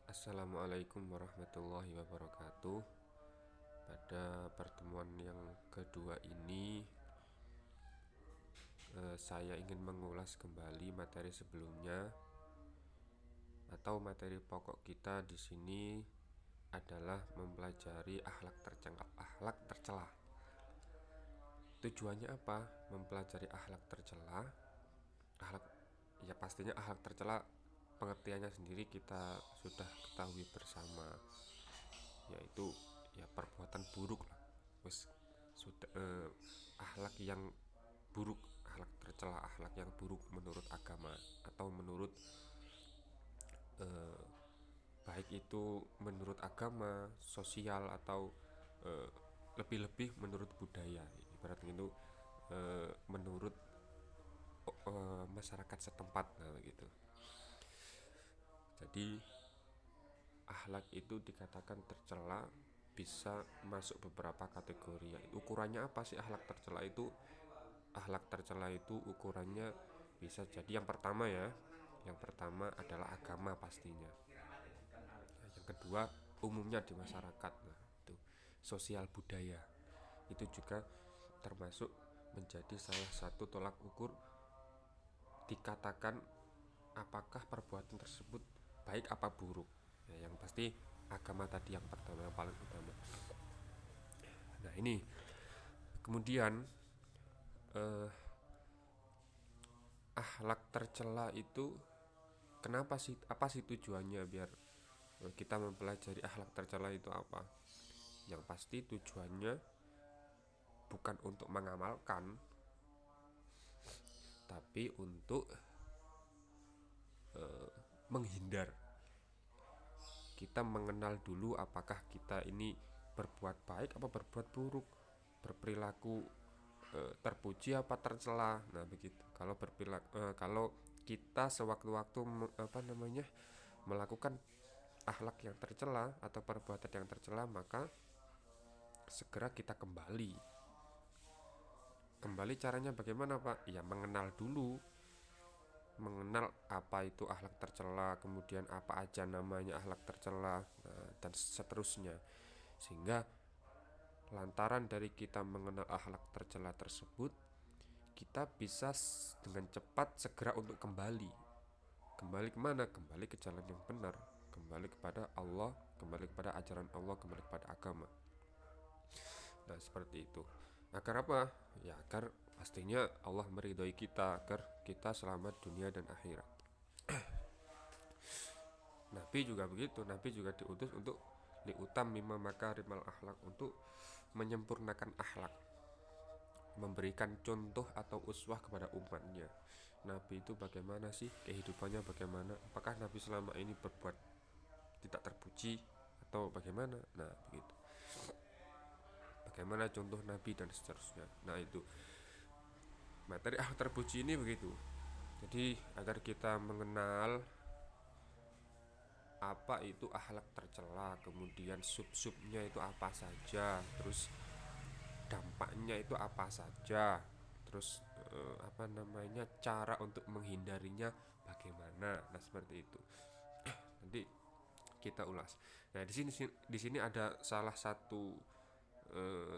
Assalamualaikum warahmatullahi wabarakatuh. Pada pertemuan yang kedua ini, saya ingin mengulas kembali materi sebelumnya, atau materi pokok kita di sini adalah mempelajari akhlak tercela. Tujuannya apa? Mempelajari akhlak tercela. Akhlak Ya pastinya akhlak tercela pengertiannya sendiri kita sudah ketahui bersama, yaitu ya perbuatan buruk lah. Wes sudah akhlak yang buruk, akhlak tercela, akhlak yang buruk menurut agama atau menurut eh, baik itu menurut agama, sosial atau eh, lebih-lebih menurut budaya. Ibaratnya itu menurut masyarakat setempat, nah begitu. Jadi akhlak itu dikatakan tercela bisa masuk beberapa kategori. Ukurannya apa sih akhlak tercela itu? Akhlak tercela itu ukurannya bisa jadi yang pertama adalah agama pastinya. Nah, yang kedua umumnya di masyarakat. Nah, itu sosial budaya. Itu juga termasuk menjadi salah satu tolak ukur dikatakan apakah perbuatan tersebut baik apa buruk. Ya, yang pasti agama tadi yang pertama, yang paling utama. Nah, ini kemudian eh, akhlak tercela itu kenapa sih, apa sih tujuannya biar kita mempelajari akhlak tercela itu apa? Yang pasti tujuannya bukan untuk mengamalkan, tapi untuk menghindar. Kita mengenal dulu apakah kita ini berbuat baik apa berbuat buruk, berperilaku terpuji apa tercela. Nah begitu. Kalau kita sewaktu-waktu melakukan akhlak yang tercela atau perbuatan yang tercela, maka segera kita kembali caranya bagaimana, Pak? Ya mengenal dulu, mengenal apa itu akhlak tercela, kemudian apa aja namanya akhlak tercela, dan seterusnya. Sehingga lantaran dari kita mengenal akhlak tercela tersebut, kita bisa dengan cepat segera untuk kembali kemana? Kembali ke jalan yang benar, kembali kepada Allah, kembali kepada ajaran Allah, kembali kepada agama. Nah seperti itu. Agar apa? Ya agar pastinya Allah meridhoi kita, agar kita selamat dunia dan akhirat. Nabi juga begitu. Nabi juga diutus untuk liutam mimma makarimal akhlak, untuk menyempurnakan akhlak, memberikan contoh atau uswah kepada umatnya. Nabi itu bagaimana sih kehidupannya, bagaimana? Apakah Nabi selama ini berbuat tidak terpuji atau bagaimana? Nah begitu. Bagaimana contoh Nabi dan seterusnya. Nah itu materi terpuji ini begitu. Jadi agar kita mengenal apa itu akhlak tercela, kemudian sub-subnya itu apa saja, terus dampaknya itu apa saja, terus cara untuk menghindarinya bagaimana. Nah seperti itu nanti kita ulas. Nah di sini ada salah satu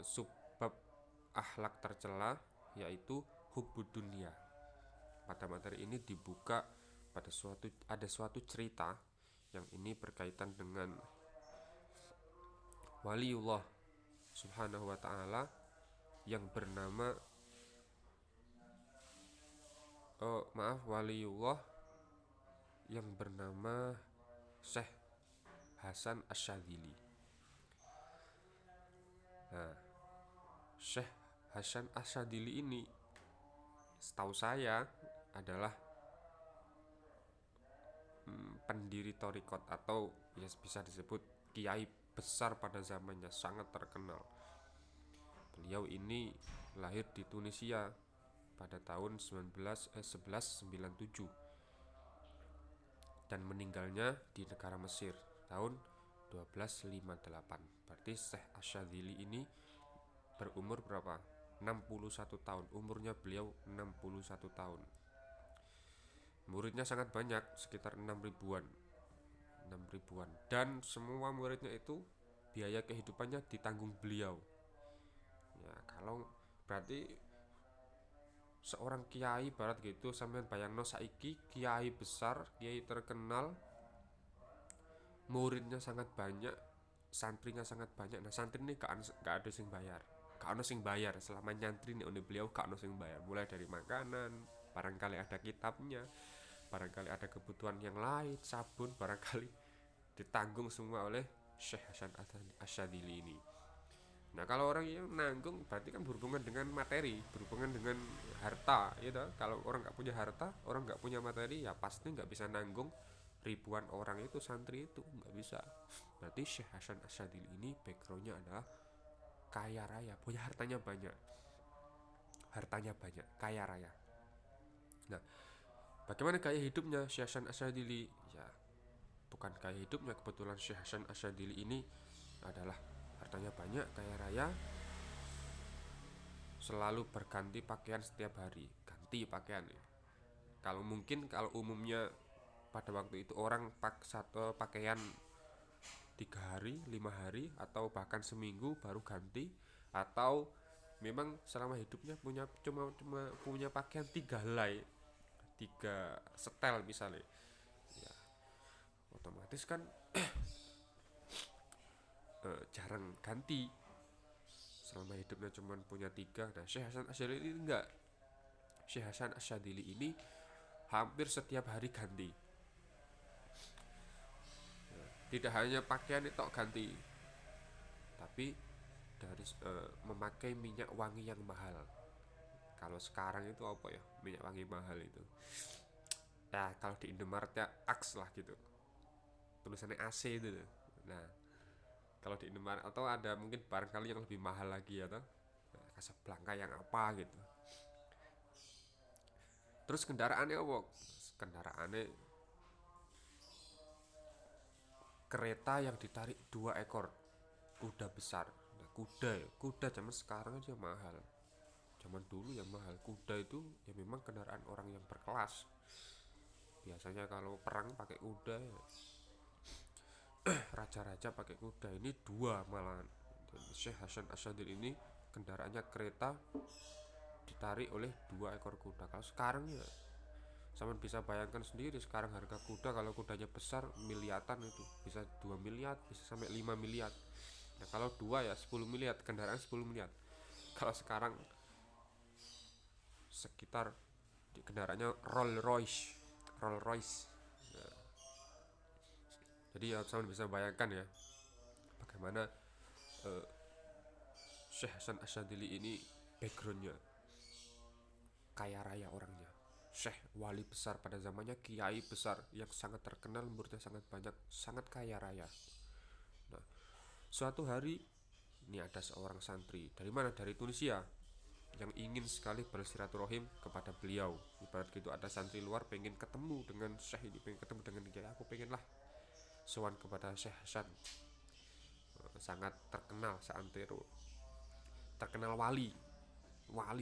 subbab akhlak tercela, yaitu hubbud dunia. Pada materi ini dibuka pada suatu cerita yang ini berkaitan dengan waliullah subhanahu wa ta'ala yang bernama waliullah yang bernama Syekh Hasan Asyadzili. Nah, Syekh Hasan Asyadzili ini setahu saya adalah pendiri torikot, atau ya bisa disebut kiai besar pada zamannya, sangat terkenal. Beliau ini lahir di Tunisia pada tahun 1197 dan meninggalnya di negara Mesir tahun 1258. Berarti Syekh Asyadzili ini berumur berapa? 61 tahun. Umurnya beliau 61 tahun. Muridnya sangat banyak, sekitar 6 ribuan. 6 ribuan, dan semua muridnya itu biaya kehidupannya ditanggung beliau. Ya, kalau berarti seorang kiai barat gitu, sampean bayangno saiki kiai besar, kiai terkenal, muridnya sangat banyak, santrinya sangat banyak. Nah, santri ini gak ada sing bayar. Gak ada sing bayar selama nyantri nih oleh beliau, gak ada sing bayar. Mulai dari makanan, barangkali ada kitabnya, barangkali ada kebutuhan yang lain, sabun, barangkali ditanggung semua oleh Syekh Hasan Asyadili ini. Nah, kalau orang yang nanggung berarti kan berhubungan dengan materi, berhubungan dengan harta, ya toh. Kalau orang nggak punya harta, orang nggak punya materi, ya pasti nggak bisa nanggung ribuan orang itu, santri itu nggak bisa. Berarti Syekh Hasan Asyadili ini backgroundnya adalah kaya raya, punya hartanya banyak, kaya raya. Nah, bagaimana gaya hidupnya Syekh Hasan Asyadili? Ya, bukan gaya hidupnya, kebetulan Syekh Hasan Asyadili ini adalah hartanya banyak, kaya raya, selalu berganti pakaian setiap hari, ganti pakaian ya. Kalau mungkin kalau umumnya pada waktu itu orang satu pakaian 3 hari, 5 hari, atau bahkan seminggu baru ganti, atau memang selama hidupnya cuma punya pakaian 3 helai, 3 setel misalnya, ya otomatis kan jarang ganti. Selama hidupnya cuma punya 3. Nah, Syekh Hasan Asyadili ini enggak. Syekh Hasan Asyadili ini hampir setiap hari ganti. Tidak hanya pakaian itu ganti, tapi dari memakai minyak wangi yang mahal. Kalau sekarang itu apa ya, minyak wangi mahal itu? Ya kalau di Indomaret ya Axe lah gitu, tulisannya AC itu. Nah, kalau di Indomaret, atau ada mungkin barangkali yang lebih mahal lagi ya toh, Casablanca yang apa gitu. Terus kendaraannya apa? Kendaraannya kereta yang ditarik 2 ekor kuda besar. Nah, kuda zaman sekarang aja mahal, zaman dulu ya mahal. Kuda itu ya memang kendaraan orang yang berkelas. Biasanya kalau perang pakai kuda ya. Raja-raja pakai kuda, ini 2 malahan. Dan Syekh Hasan Asyadili ini kendaraannya kereta ditarik oleh 2 ekor kuda. Kalau sekarang ya sama bisa bayangkan sendiri, sekarang harga kuda kalau kudanya besar miliaran, itu bisa 2 miliar, bisa sampai 5 miliar. Nah, kalau 2 ya 10 miliar, kendaraan 10 miliar. Kalau sekarang sekitar kendaraannya Rolls Royce. Nah, jadi ya sama bisa bayangkan ya bagaimana Syekh Hasan Asyadili ini backgroundnya kaya raya orangnya. Syekh wali besar pada zamannya, kiai besar yang sangat terkenal, muridnya sangat banyak, sangat kaya raya. Nah, suatu hari ini ada seorang santri dari mana, dari Tunisia, yang ingin sekali bersilaturahim kepada beliau. Ibarat gitu, ada santri luar pengen ketemu dengan Syekh ini, pengen ketemu dengan kiai, aku pengen lah sowan kepada Syekh Hasan. Sangat terkenal seantero, terkenal wali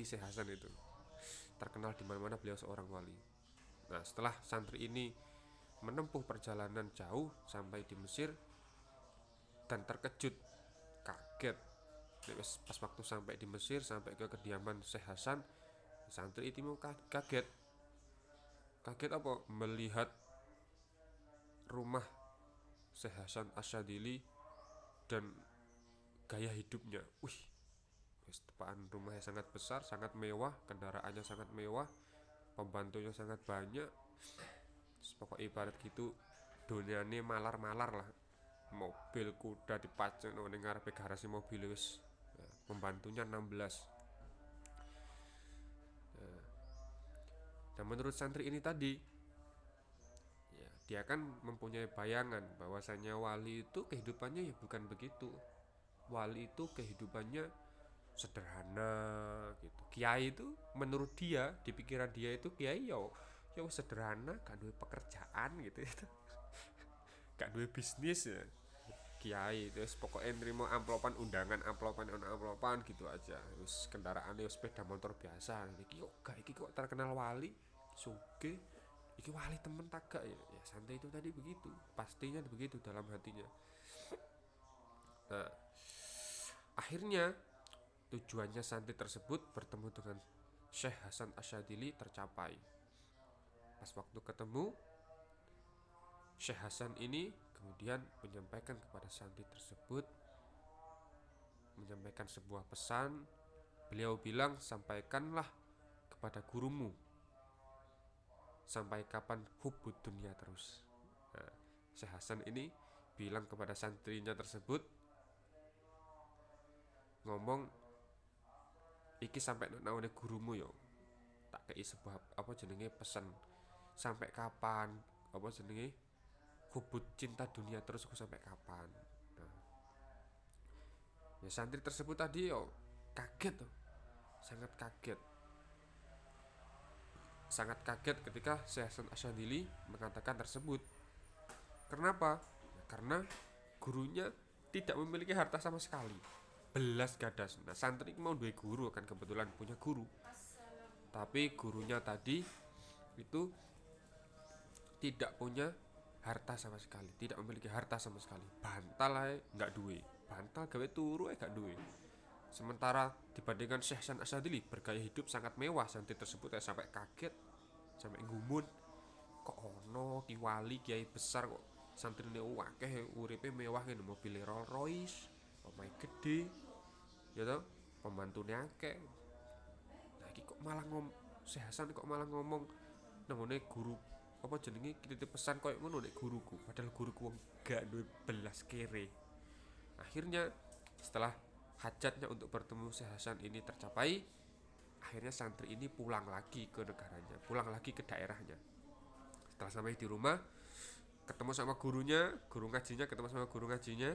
Syekh Hasan itu terkenal di mana-mana, beliau seorang wali. Nah, setelah santri ini menempuh perjalanan jauh sampai di Mesir dan terkejut, kaget. Pas waktu sampai di Mesir, sampai ke kediaman Syekh Hasan, santri itu mau kaget. Kaget apa? Melihat rumah Syekh Hasan Asyadili dan gaya hidupnya. Wih, tepaan rumahnya sangat besar, sangat mewah, kendaraannya sangat mewah, pembantunya sangat banyak. Pokok ibarat gitu, duniane malar-malar lah. Mobil kuda dipajang ning ngarepe garasi mobil wis. Pembantunya 16. Dan menurut santri ini tadi, ya, dia kan mempunyai bayangan bahwasanya wali itu kehidupannya ya bukan begitu. Wali itu kehidupannya sederhana gitu. Kiai itu menurut dia, di pikiran dia itu kiai yo sederhana, gak duwe pekerjaan gitu itu. Gak duwe bisnis ya. Kiai itu pokoknya nerima amplopan undangan, amplopan gitu aja. Terus kendaraannya sepeda motor biasa. Iki kok terkenal wali, sugih, iki wali temen tak gak ya? Ya santri itu tadi begitu, pastinya begitu dalam hatinya. Nah, akhirnya tujuannya santri tersebut bertemu dengan Syekh Hasan Asyadili tercapai. Pas waktu ketemu, Syekh Hasan ini kemudian menyampaikan kepada santri tersebut, menyampaikan sebuah pesan. Beliau bilang, sampaikanlah kepada gurumu, sampai kapan hubbud dunia terus. Nah, Syekh Hasan ini bilang kepada santrinya tersebut, ngomong, iki sampai naune gurumu yo, tak kei sebuah apa jenenge pesan, sampai kapan apa jenenge hubud cinta dunia terus, aku sampai kapan. Nah, ya santri tersebut tadi yo kaget tuh, sangat kaget, sangat kaget ketika Syekh Hasan Asyadili mengatakan tersebut. Kenapa? Ya, karena gurunya tidak memiliki harta sama sekali, belas gadas. Nah, santri mau dua guru, kan kebetulan punya guru, tapi gurunya tadi itu tidak punya harta sama sekali, tidak memiliki harta sama sekali. Bantal aja nggak duwe, bantal gawe turu aja nggak duwe. Sementara dibandingkan Syekh Hasan Asyadili bergaya hidup sangat mewah, santri tersebut ya sampai kaget, sampai gumun. Kok ono kiwali kiai besar kok santrine akeh uripe mewah ngene, mobil Rolls Royce, omahe gede, ya toh, pembantune akeh. Nah iki kok malah Syekh Hasan kok malah ngomong nangone guru apa jenenge titip pesan koyo ngono nek guruku, padahal guruku wong gak duwe belas kere. Akhirnya setelah hajatnya untuk bertemu Syekh Hasan ini tercapai, akhirnya santri ini pulang lagi ke negaranya, pulang lagi ke daerahnya. Setelah sampai di rumah, ketemu sama gurunya, guru ngajinya ketemu sama guru ngajinya.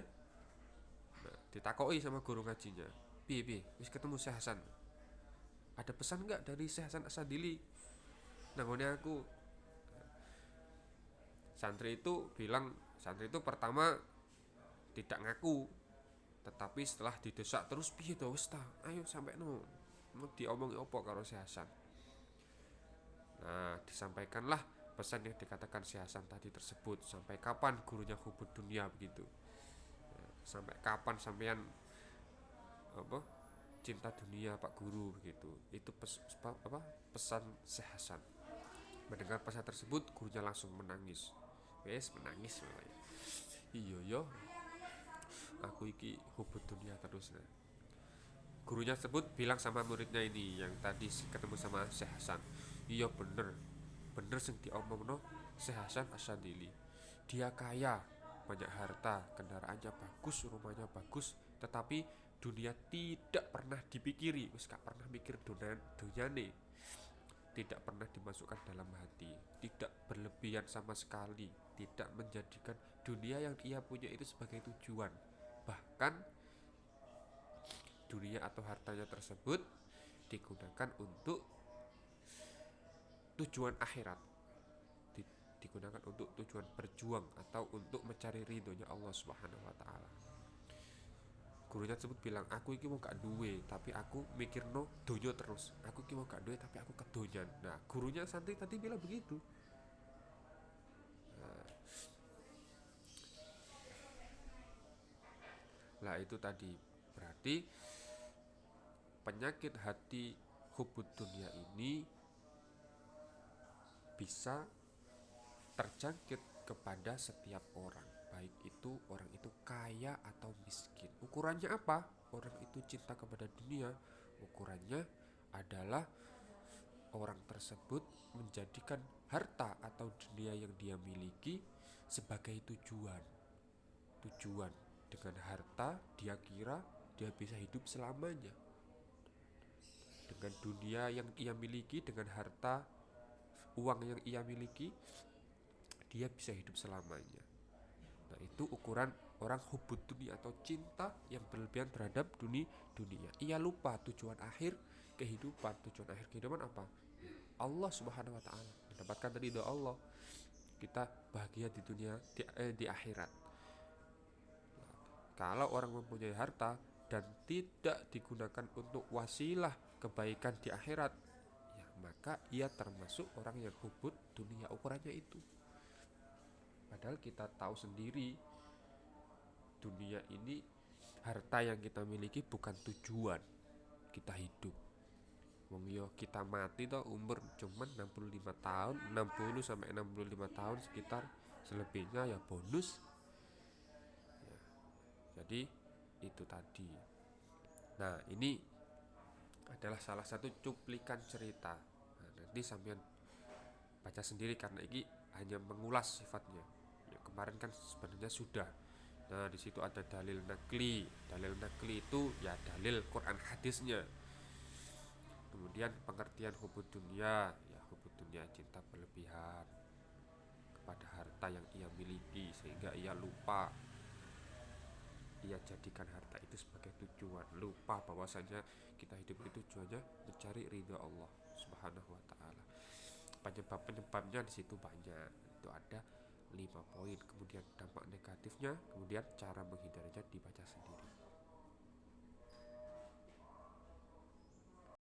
Nah, ditakoi sama guru ngajinya, piye wis ketemu Syekh Hasan, ada pesan nggak dari Syekh Hasan Asyadili nangone aku? Santri itu pertama tidak ngaku, tetapi setelah didesak terus, piye to wis ta, ayo sampai no mau diomongi opo karo Syekh Hasan. Nah, disampaikanlah pesan yang dikatakan Syekh Hasan tadi tersebut, sampai kapan gurunya hubud dunia begitu. Nah, sampai kapan sampean apa cinta dunia Pak Guru begitu. Itu pesan Syekh Hasan. Mendengar pesan tersebut, gurunya langsung menangis. Menangis mulai. Iya yo, aku iki hubud dunia terus. Nah, gurunya tersebut bilang sama muridnya ini yang tadi ketemu sama Syekh Hasan, iya bener, bener sing diomongno Syekh Hasan Asyadili. Dia kaya, banyak harta, kendaraannya bagus, rumahnya bagus, tetapi dunia tidak pernah dipikiri, wis gak pernah mikir dunyane, tidak pernah dimasukkan dalam hati, tidak berlebihan sama sekali, tidak menjadikan dunia yang ia punya itu sebagai tujuan. Bahkan dunia atau hartanya tersebut digunakan untuk tujuan akhirat, digunakan untuk tujuan berjuang atau untuk mencari ridhonya Allah Subhanahu wa taala. Gurunya tersebut bilang, aku iki mau gak duwe tapi aku mikirno donya terus. Aku iki mau gak duwe tapi aku kedonyan. Nah, gurunya santri tadi bilang begitu. Lah itu tadi berarti penyakit hati hubud dunia ini bisa terjangkit kepada setiap orang, baik itu orang itu kaya atau miskin. Ukurannya apa? Orang itu cinta kepada dunia, ukurannya adalah orang tersebut menjadikan harta atau dunia yang dia miliki sebagai tujuan. Dengan harta dia kira dia bisa hidup selamanya. Dengan dunia yang ia miliki, dengan harta uang yang ia miliki, dia bisa hidup selamanya. Nah, itu ukuran orang hubud dunia atau cinta yang berlebihan terhadap dunia. Ia lupa tujuan akhir kehidupan. Tujuan akhir kehidupan apa? Allah Subhanahu wa taala, mendapatkan ridho Allah. Kita bahagia di dunia, di akhirat. Nah, kalau orang mempunyai harta dan tidak digunakan untuk wasilah kebaikan di akhirat, ya maka ia termasuk orang yang hubud dunia. Ukurannya itu. Padahal kita tahu sendiri dunia ini, harta yang kita miliki bukan tujuan kita hidup. Wong yo kita mati toh umur cuman 65 tahun, 60 sampai 65 tahun sekitar, selebihnya ya bonus. Ya, jadi itu tadi. Nah, ini adalah salah satu cuplikan cerita. Nah, nanti sampean baca sendiri karena ini hanya mengulas sifatnya. Ya, kemarin kan sebenarnya sudah. Nah, di situ ada dalil nakli. Dalil nakli itu ya dalil Quran hadisnya. Kemudian pengertian hubud dunia, ya hubud dunia cinta berlebihan kepada harta yang ia miliki sehingga ia lupa, ia jadikan harta itu sebagai tujuan, lupa bahwasanya kita hidup itu tujuannya mencari ridha Allah Subhanahu wa taala. Penyebab-penyebabnya di situ banyak. Itu ada 5 poin. Kemudian dampak negatifnya, kemudian cara menghindarinya dibaca